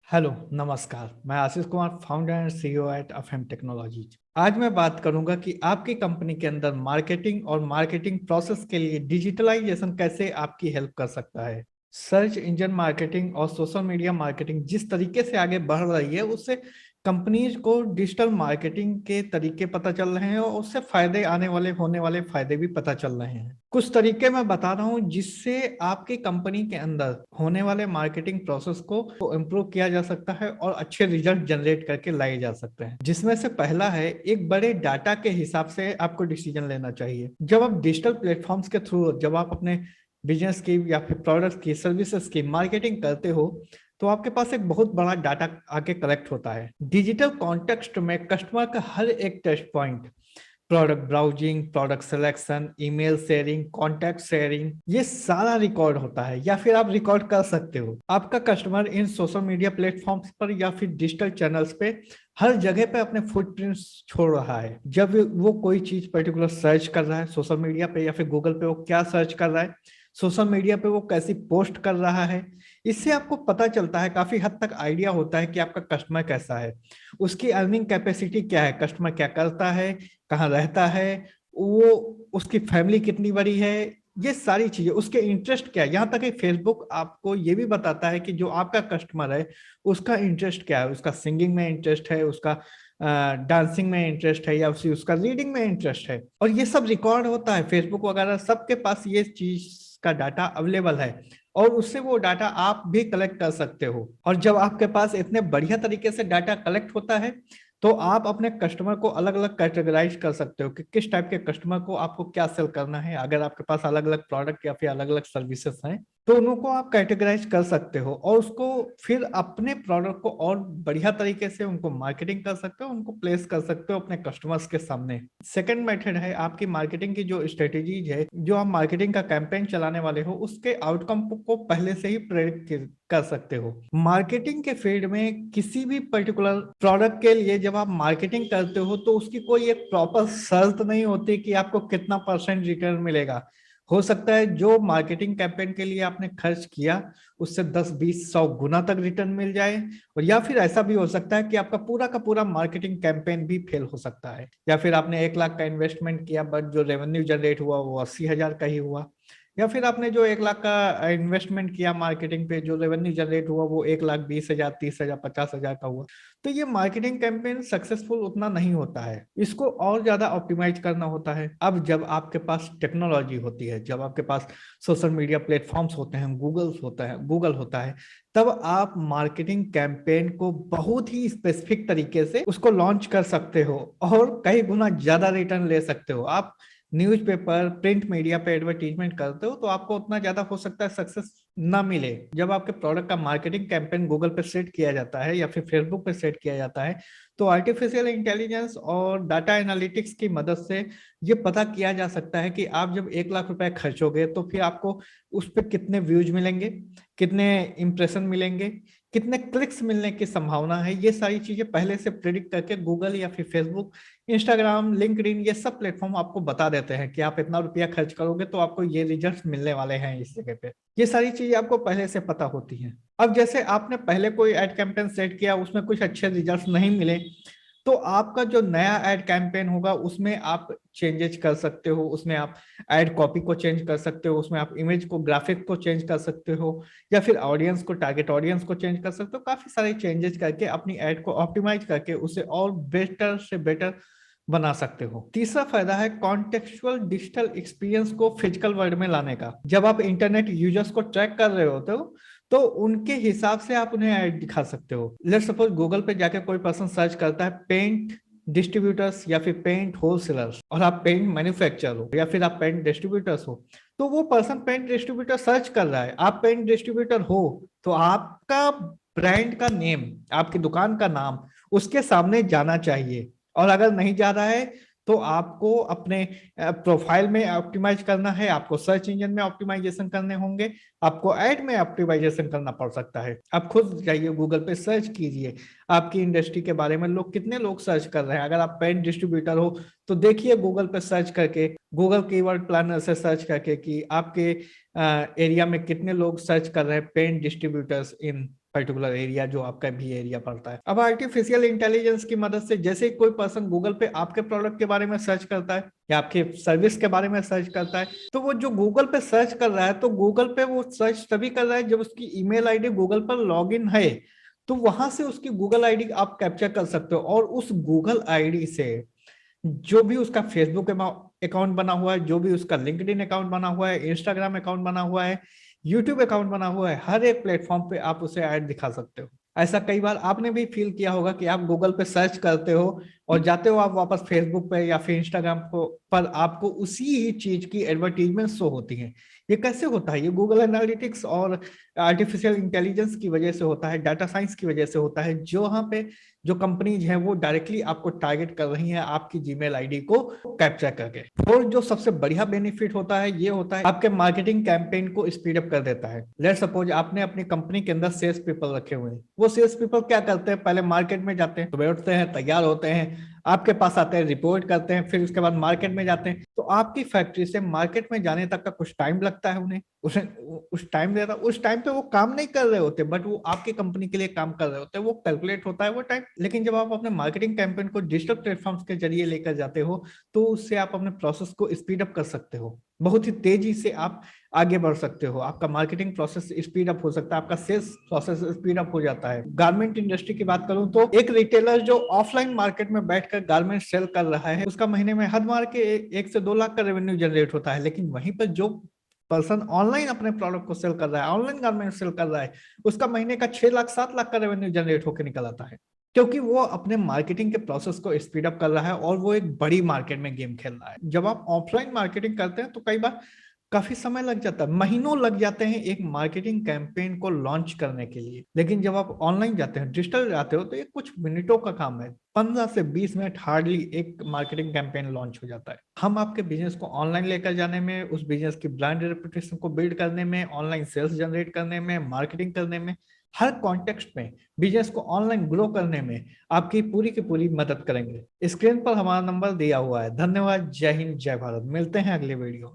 Hello, नमस्कार। मैं Ashish Kumar, founder and CEO at अफएम टेक्नोलॉजीज। आज मैं बात करूंगा कि आपकी कंपनी के अंदर मार्केटिंग और मार्केटिंग प्रोसेस के लिए डिजिटलाइजेशन कैसे आपकी हेल्प कर सकता है। सर्च इंजन मार्केटिंग और सोशल मीडिया मार्केटिंग जिस तरीके से आगे बढ़ रही है, उससे कंपनीज को डिजिटल मार्केटिंग के तरीके पता चल रहे हैं और उससे फायदे आने वाले होने वाले फायदे भी पता चल रहे हैं। कुछ तरीके मैं बता रहा हूं जिससे आपकी कंपनी के अंदर होने वाले मार्केटिंग प्रोसेस को इम्प्रूव किया जा सकता है और अच्छे रिजल्ट जनरेट करके लाए जा सकते हैं। जिसमें से पहला है, एक बड़े डाटा के हिसाब से आपको डिसीजन लेना चाहिए। जब आप डिजिटल प्लेटफॉर्म्स के थ्रू जब आप अपने बिजनेस की या फिर प्रोडक्ट की सर्विसेज की मार्केटिंग करते हो, तो आपके पास एक बहुत बड़ा डाटा आके कलेक्ट होता है। डिजिटल कॉन्टेक्स्ट में कस्टमर का हर एक touch point, product browsing, product selection, email sharing, contact sharing, ये सारा रिकॉर्ड होता है या फिर आप रिकॉर्ड कर सकते हो। आपका customer in social media platforms पर या फिर डिजिटल चैनल्स पे हर जगह पे अपने फुटप्रिंट्स छोड़ रहा है। जब वो कोई चीज पर्टिकुलर सर्च कर रहा है सोशल मीडिया पे या फिर गूगल पे, वो क्या सर्च कर रहा है, सोशल मीडिया पे वो कैसी पोस्ट कर रहा है, इससे आपको पता चलता है, काफी हद तक आइडिया होता है कि आपका कस्टमर कैसा है, उसकी अर्निंग कैपेसिटी क्या है, कस्टमर क्या करता है, कहाँ रहता है, वो उसकी फैमिली कितनी बड़ी है, ये सारी चीजें, उसके इंटरेस्ट क्या है। यहाँ तक कि फेसबुक आपको ये भी बताता है कि जो आपका कस्टमर है उसका इंटरेस्ट क्या है, उसका सिंगिंग में इंटरेस्ट है, उसका डांसिंग में इंटरेस्ट है, या उसका रीडिंग में इंटरेस्ट है। और ये सब रिकॉर्ड होता है, फेसबुक वगैरह सबके पास ये चीज का डाटा अवेलेबल है और उससे वो डाटा आप भी कलेक्ट कर सकते हो। और जब आपके पास इतने बढ़िया तरीके से डाटा कलेक्ट होता है, तो आप अपने कस्टमर को अलग अलग कैटेगराइज कर सकते हो कि किस टाइप के कस्टमर को आपको क्या सेल करना है। अगर आपके पास अलग अलग प्रोडक्ट या फिर अलग अलग सर्विसेज हैं, तो उनको आप कैटेगराइज कर सकते हो और उसको फिर अपने प्रोडक्ट को और बढ़िया तरीके से उनको मार्केटिंग कर सकते हो, उनको प्लेस कर सकते हो अपने कस्टमर्स के सामने। सेकंड मेथड है, आपकी मार्केटिंग की जो स्ट्रेटेजीज है, जो आप मार्केटिंग का कैंपेन चलाने वाले हो, उसके आउटकम को पहले से ही प्रेडिक्ट कर सकते हो। मार्केटिंग के फील्ड में किसी भी पर्टिकुलर प्रोडक्ट के लिए जब आप मार्केटिंग करते हो, तो उसकी कोई एक प्रॉपर शर्त नहीं होती कि आपको कितना परसेंट रिटर्न मिलेगा। हो सकता है जो मार्केटिंग कैंपेन के लिए आपने खर्च किया, उससे 10, 20, 100 गुना तक रिटर्न मिल जाए। और या फिर ऐसा भी हो सकता है कि आपका पूरा का पूरा मार्केटिंग कैंपेन भी फेल हो सकता है। या फिर आपने 1 लाख का इन्वेस्टमेंट किया, बट जो रेवेन्यू जनरेट हुआ वो 80,000 का ही हुआ। या फिर आपने जो 1 लाख का इन्वेस्टमेंट किया मार्केटिंग पे, जो रेवेन्यू जनरेट हुआ वो 1,20,000, 30,000, 50,000 का हुआ। तो ये मार्केटिंग कैंपेन सक्सेसफुल उतना नहीं होता है, इसको और ज्यादा ऑप्टिमाइज करना होता है। अब जब आपके पास टेक्नोलॉजी होती है, जब आपके पास सोशल मीडिया प्लेटफॉर्म्स होते हैं, गूगल होता है, तब आप मार्केटिंग कैंपेन को बहुत ही स्पेसिफिक तरीके से उसको लॉन्च कर सकते हो और कई गुना ज्यादा रिटर्न ले सकते हो। आप न्यूज़पेपर, प्रिंट मीडिया पे एडवर्टीजमेंट करते हो तो आपको उतना ज्यादा हो सकता है सक्सेस ना मिले। जब आपके प्रोडक्ट का मार्केटिंग कैंपेन गूगल पे सेट किया जाता है या फिर फेसबुक पे सेट किया जाता है, तो आर्टिफिशियल इंटेलिजेंस और डाटा एनालिटिक्स की मदद से ये पता किया जा सकता है कि आप जब 1 लाख रुपए खर्चोगे तो फिर आपको उस पर कितने व्यूज मिलेंगे, कितने इंप्रेशन मिलेंगे, कितने क्लिक्स मिलने की संभावना है। ये सारी चीजें पहले से प्रिडिक्ट करके गूगल या फिर फेसबुक, इंस्टाग्राम, लिंक्डइन, ये सब प्लेटफॉर्म आपको बता देते हैं कि आप इतना रुपया खर्च करोगे तो आपको ये रिजल्ट्स मिलने वाले हैं इस जगह पे। ये सारी चीजें आपको पहले से पता होती हैं। अब जैसे आपने पहले कोई एड कैंपेन सेट किया, उसमें कुछ अच्छे रिजल्ट्स नहीं मिले, तो आपका जो नया एड कैंपेन होगा उसमें आप चेंजेस कर सकते हो। उसमें आप एड कॉपी को चेंज कर सकते हो, उसमें आप इमेज को, ग्राफिक को चेंज कर सकते हो, या फिर ऑडियंस को, टारगेट ऑडियंस को चेंज कर सकते हो। काफी सारे चेंजेस करके अपनी एड को ऑप्टिमाइज करके उसे और बेटर से बेटर बना सकते हो। तीसरा फायदा है कॉन्टेक्चुअल डिजिटल एक्सपीरियंस को फिजिकल वर्ल्ड में लाने का। जब आप इंटरनेट यूजर्स को ट्रैक कर रहे होते हो, तो उनके हिसाब से आप उन्हें ऐड दिखा सकते हो। लेट सपोज गूगल पे जाके कोई पर्सन सर्च करता है पेंट डिस्ट्रीब्यूटर्स या फिर पेंट होलसेलर्स, और आप पेंट मैन्युफैक्चरर हो या फिर आप पेंट डिस्ट्रीब्यूटर्स हो, तो वो पर्सन पेंट डिस्ट्रीब्यूटर सर्च कर रहा है, आप पेंट डिस्ट्रीब्यूटर हो, तो आपका ब्रांड का नेम, आपकी दुकान का नाम उसके सामने जाना चाहिए। और अगर नहीं जा रहा है, तो आपको अपने प्रोफाइल में ऑप्टिमाइज करना है, आपको सर्च इंजन में ऑप्टिमाइजेशन करने होंगे, आपको ऐड में ऑप्टिमाइजेशन करना पड़ सकता है। आप खुद जाइए गूगल पे सर्च कीजिए आपकी इंडस्ट्री के बारे में, लोग कितने लोग सर्च कर रहे हैं। अगर आप पेन डिस्ट्रीब्यूटर हो तो देखिए गूगल पे सर्च करके, गूगल कीवर्ड प्लानर से सर्च करके कि आपके एरिया में कितने लोग सर्च कर रहे हैं pen distributors in particular area जो आपका भी एरिया पड़ता है। अब आर्टिफिशियल इंटेलिजेंस की मदद से जैसे कोई पर्सन गूगल पे आपके प्रोडक्ट के बारे में सर्च करता है या आपके सर्विस के बारे में सर्च करता है, तो वो जो गूगल पे सर्च कर रहा है, तो गूगल पे वो सर्च तभी कर रहा है जब उसकी ईमेल आईडी गूगल पर लॉग इन है। तो वहां से उसकी गूगल आईडी आप कैप्चर कर सकते हो, और उस गूगल आईडी से जो भी उसका फेसबुक अकाउंट बना हुआ है, जो भी उसका लिंक्डइन अकाउंट बना हुआ है, इंस्टाग्राम अकाउंट बना हुआ है, यूट्यूब अकाउंट बना हुआ है, हर एक प्लेटफॉर्म पे आप उसे ऐड दिखा सकते हो। ऐसा कई बार आपने भी फील किया होगा कि आप गूगल पे सर्च करते हो और जाते हो आप वापस फेसबुक पे या फिर इंस्टाग्राम पर आपको उसी ही चीज की एडवर्टीजमेंट शो होती है। ये कैसे होता है? ये गूगल एनालिटिक्स और आर्टिफिशियल इंटेलिजेंस की वजह से होता है, डाटा साइंस की वजह से होता है, जो वहां पे जो कंपनीज हैं वो डायरेक्टली आपको टारगेट कर रही हैं आपकी जीमेल आईडी को कैप्चर करके। और जो सबसे बढ़िया बेनिफिट होता है ये होता है आपके मार्केटिंग कैंपेन को स्पीड अप कर देता है। लेट्स सपोज आपने अपनी कंपनी के अंदर सेल्स पीपल रखे हुए हैं। वो सेल्स पीपल क्या करते हैं? पहले मार्केट में जाते हैं, सुबह उठते हैं, तैयार होते हैं, आपके पास आते हैं, रिपोर्ट करते हैं, फिर उसके बाद मार्केट में जाते हैं। तो आपकी फैक्ट्री से मार्केट में जाने तक का कुछ टाइम लगता है उन्हें, उस टाइम देता, उस टाइम पे वो काम नहीं कर रहे होते, बट वो आपकी कंपनी के लिए काम कर रहे होते हैं, वो कैलकुलेट होता है वो टाइम। लेकिन जब आप अपने मार्केटिंग कैंपेन को डिजिटल प्लेटफॉर्म्स के जरिए लेकर जाते हो, तो उससे आप अपने प्रोसेस को स्पीड अप कर सकते हो, बहुत ही तेजी से आप आगे बढ़ सकते हो, आपका मार्केटिंग प्रोसेस स्पीड अप हो सकता है, आपका सेल्स प्रोसेस स्पीड अप हो जाता है। गारमेंट इंडस्ट्री की बात करूं तो एक रिटेलर जो ऑफलाइन मार्केट में बैठकर गारमेंट सेल कर रहा है, उसका महीने में हद मार के 1 से 2 लाख का रेवेन्यू जनरेट होता है। लेकिन वहीं पर जो पर्सन ऑनलाइन अपने प्रोडक्ट को सेल कर रहा है, ऑनलाइन गारमेंट सेल कर रहा है, उसका महीने का 6 लाख 7 लाख का रेवेन्यू जनरेट होकर निकल आता है, क्योंकि वो अपने मार्केटिंग के प्रोसेस को स्पीड अप कर रहा है और वो एक बड़ी मार्केट में गेम खेल रहा है। जब आप ऑफलाइन मार्केटिंग करते हैं तो कई बार काफी समय लग जाता है, महीनों लग जाते हैं एक मार्केटिंग कैंपेन को लॉन्च करने के लिए। लेकिन जब आप ऑनलाइन जाते हैं, डिजिटल जाते हो, तो ये कुछ मिनटों का काम है, 15 से 20 मिनट हार्डली एक मार्केटिंग कैंपेन लॉन्च हो जाता है। हम आपके बिजनेस को ऑनलाइन लेकर जाने में, उस बिजनेस की ब्रांड रेपुटेशन को बिल्ड करने में, ऑनलाइन सेल्स जनरेट करने में, मार्केटिंग करने में, हर कॉन्टेक्स्ट में बिजनेस को ऑनलाइन ग्रो करने में आपकी पूरी की पूरी मदद करेंगे। स्क्रीन पर हमारा नंबर दिया हुआ है। धन्यवाद। जय हिंद, जय भारत। मिलते हैं अगले वीडियो।